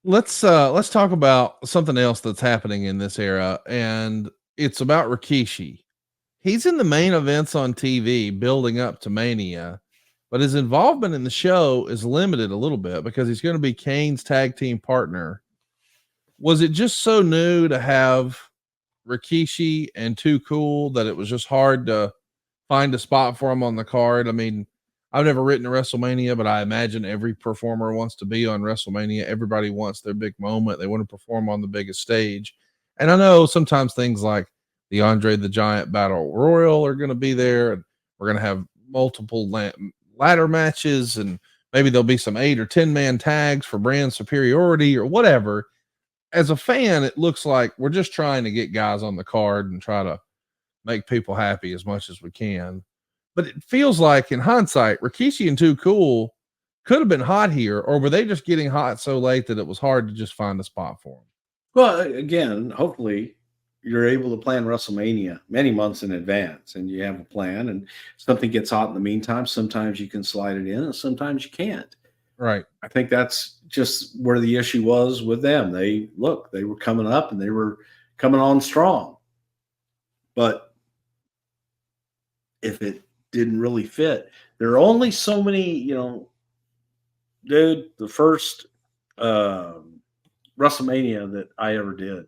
Let's talk about something else that's happening in this era, and it's about Rikishi. He's in the main events on TV building up to Mania, but his involvement in the show is limited a little bit because he's going to be Kane's tag team partner. Was it just so new to have Rikishi and Too Cool that it was just hard to find a spot for him on the card? I mean, I've never written a WrestleMania, but I imagine every performer wants to be on WrestleMania. Everybody wants their big moment. They want to perform on the biggest stage. And I know sometimes things like the Andre the Giant Battle Royal are going to be there, and we're going to have multiple ladder matches, and maybe there'll be some 8 or 10 man tags for brand superiority or whatever. As a fan, it looks like we're just trying to get guys on the card and try to make people happy as much as we can. But it feels like in hindsight, Rikishi and Too Cool could have been hot here, or were they just getting hot so late that it was hard to just find a spot for them? Well, again, hopefully you're able to plan WrestleMania many months in advance and you have a plan and something gets hot in the meantime. Sometimes you can slide it in and sometimes you can't. Right. I think that's just where the issue was with them. They were coming up and they were coming on strong. But if it didn't really fit, there are only so many, dude, the first WrestleMania that I ever did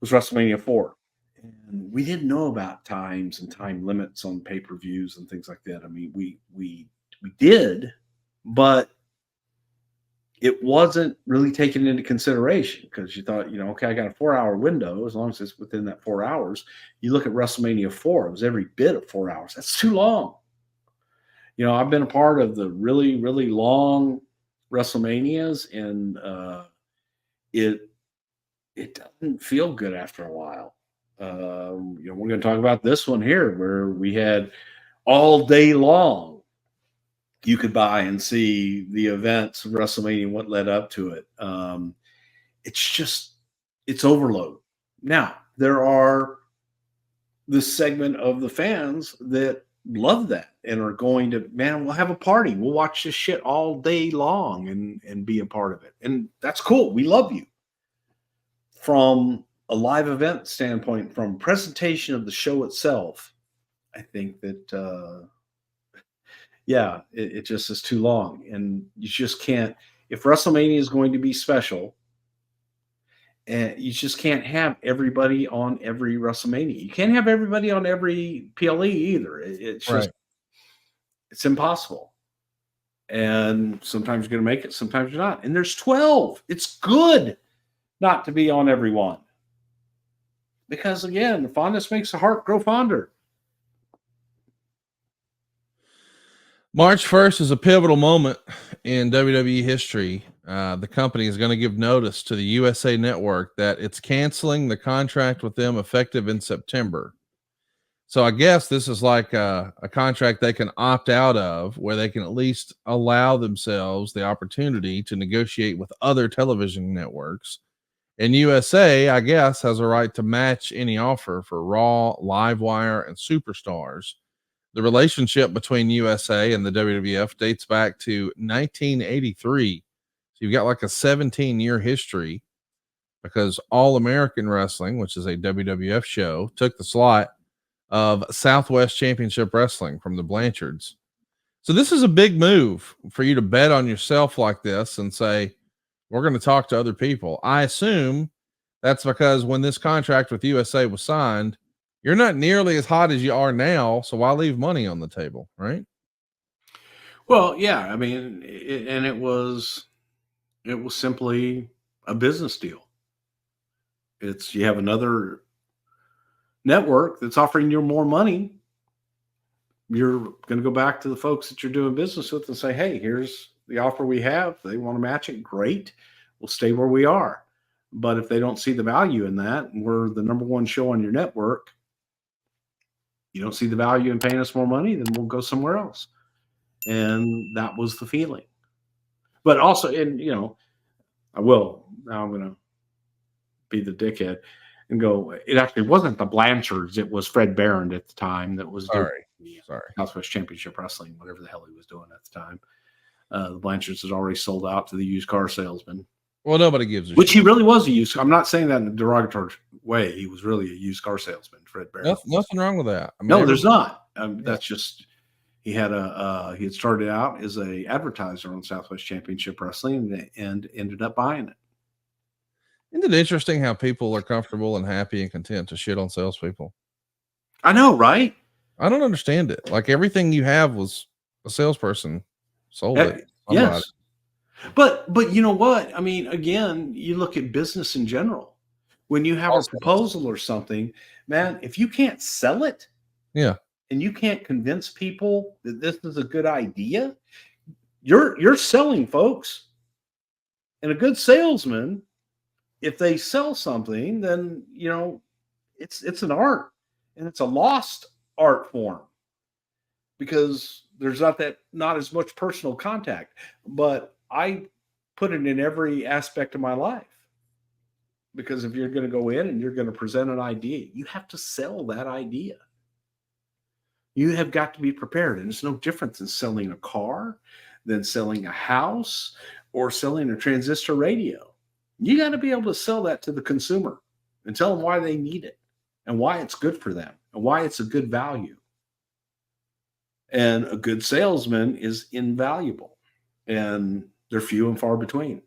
was WrestleMania 4. And we didn't know about times and time limits on pay-per-views and things like that. I mean, we did, but it wasn't really taken into consideration because you thought, okay, I got a 4-hour window. As long as it's within that 4 hours, you look at WrestleMania 4, it was every bit of 4 hours. That's too long. I've been a part of the really, really long WrestleManias, and it doesn't feel good after a while. We're going to talk about this one here where we had all day long. You could buy and see the events of WrestleMania, what led up to it. It's overload. Now, there are this segment of the fans that love that and are going to, man, we'll have a party. We'll watch this shit all day long and be a part of it. And that's cool. We love you. From a live event standpoint, from presentation of the show itself, I think that, it just is too long. And you just can't, if WrestleMania is going to be special, and you just can't have everybody on every WrestleMania. You can't have everybody on every PLE either. It's just, it's impossible. And sometimes you're going to make it, sometimes you're not. And there's 12. It's good not to be on every one. Because again, the fondness makes the heart grow fonder. March 1st is a pivotal moment in WWE history. The company is going to give notice to the USA Network that it's canceling the contract with them effective in September. So I guess this is like a contract they can opt out of, where they can at least allow themselves the opportunity to negotiate with other television networks. And USA, I guess, has a right to match any offer for Raw, Livewire, and Superstars. The relationship between USA and the WWF dates back to 1983. So you've got like a 17-year history because All American Wrestling, which is a WWF show, took the slot of Southwest Championship Wrestling from the Blanchards. So this is a big move for you to bet on yourself like this and say, we're going to talk to other people. I assume that's because when this contract with USA was signed, you're not nearly as hot as you are now. So why leave money on the table, right? Well, yeah, I mean, it was simply a business deal. It's, you have another network that's offering you more money. You're going to go back to the folks that you're doing business with and say, hey, here's the offer we have. They want to match it. Great. We'll stay where we are. But if they don't see the value in that, and we're the number one show on your network, you don't see the value in paying us more money, then we'll go somewhere else. And that was the feeling. But also, and I will, now I'm going to be the dickhead and go, it actually wasn't the Blanchards. It was Fred Barron at the time that was doing Southwest Championship Wrestling, whatever the hell he was doing at the time. The Blanchards had already sold out to the used car salesman. Well, nobody gives a Which shit. he really was a used. I'm not saying that in a derogatory way. He was really a used car salesman, Fred Barrett. Nothing wrong with that. I mean, No, there's not. Yeah. That's just he had started out as a advertiser on Southwest Championship Wrestling and ended up buying it. Isn't it interesting how people are comfortable and happy and content to shit on salespeople? I know, right? I don't understand it. Like everything you have was a salesperson sold it. Somebody. Yes. But you know what? I mean, again, you look at business in general. When you have a proposal or something, man, if you can't sell it, Yeah. and you can't convince people that this is a good idea, you're selling, folks. And a good salesman, if they sell something, then it's an art, and it's a lost art form because there's not as much personal contact. But I put it in every aspect of my life. Because if you're going to go in and you're going to present an idea, you have to sell that idea. You have got to be prepared. And it's no different than selling a car, than selling a house, or selling a transistor radio. You got to be able to sell that to the consumer and tell them why they need it and why it's good for them and why it's a good value. And a good salesman is invaluable, and they're few and far between.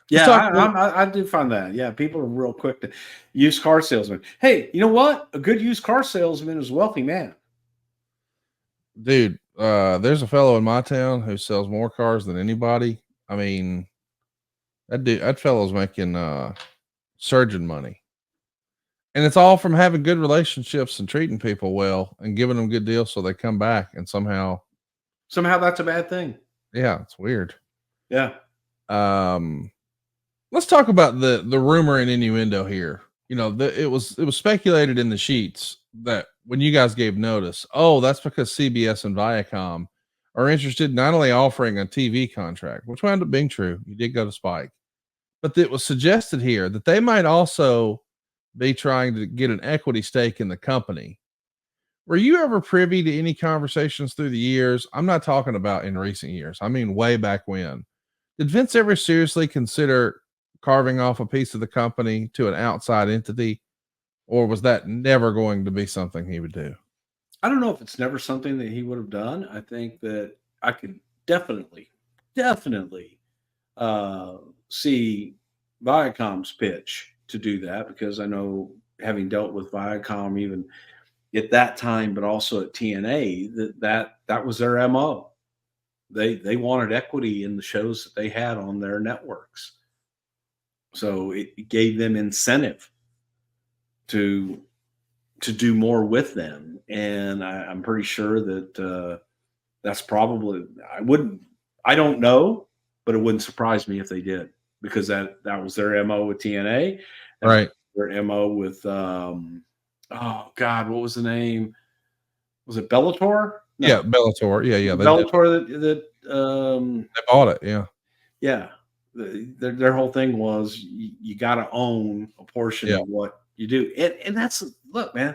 Yeah, I do find that. Yeah, people are real quick to used car salesman. Hey, you know what? A good used car salesman is a wealthy man. Dude, there's a fellow in my town who sells more cars than anybody. I mean, that fellow's making surgeon money. And it's all from having good relationships and treating people well and giving them good deals so they come back, and somehow that's a bad thing. Yeah, it's weird. Yeah. Let's talk about the rumor and innuendo here. It was speculated in the sheets that when you guys gave notice, that's because CBS and Viacom are interested in not only offering a TV contract, which wound up being true. You did go to Spike, but it was suggested here that they might also be trying to get an equity stake in the company. Were you ever privy to any conversations through the years? I'm not talking about in recent years. I mean, way back when. Did Vince ever seriously consider carving off a piece of the company to an outside entity, or was that never going to be something he would do? I don't know if it's never something that he would have done. I think that I could definitely see Viacom's pitch to do that, because I know, having dealt with Viacom even at that time, but also at TNA, that was their MO. They wanted equity in the shows that they had on their networks. So it gave them incentive to do more with them. And I'm pretty sure that that's probably, I don't know, but it wouldn't surprise me if they did, because that was their MO with TNA. Right. Their MO with, oh God, what was the name? Was it Bellator? No. Yeah, Bellator. Yeah. Bellator that they bought it. Yeah. Yeah. Their whole thing was you got to own a portion of what you do. And look, man,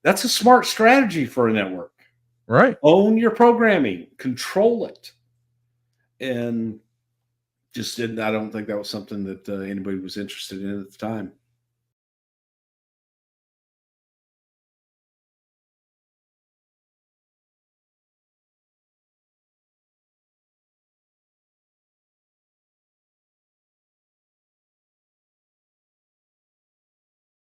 that's a smart strategy for a network. Right. Own your programming, control it. And I don't think that was something that anybody was interested in at the time.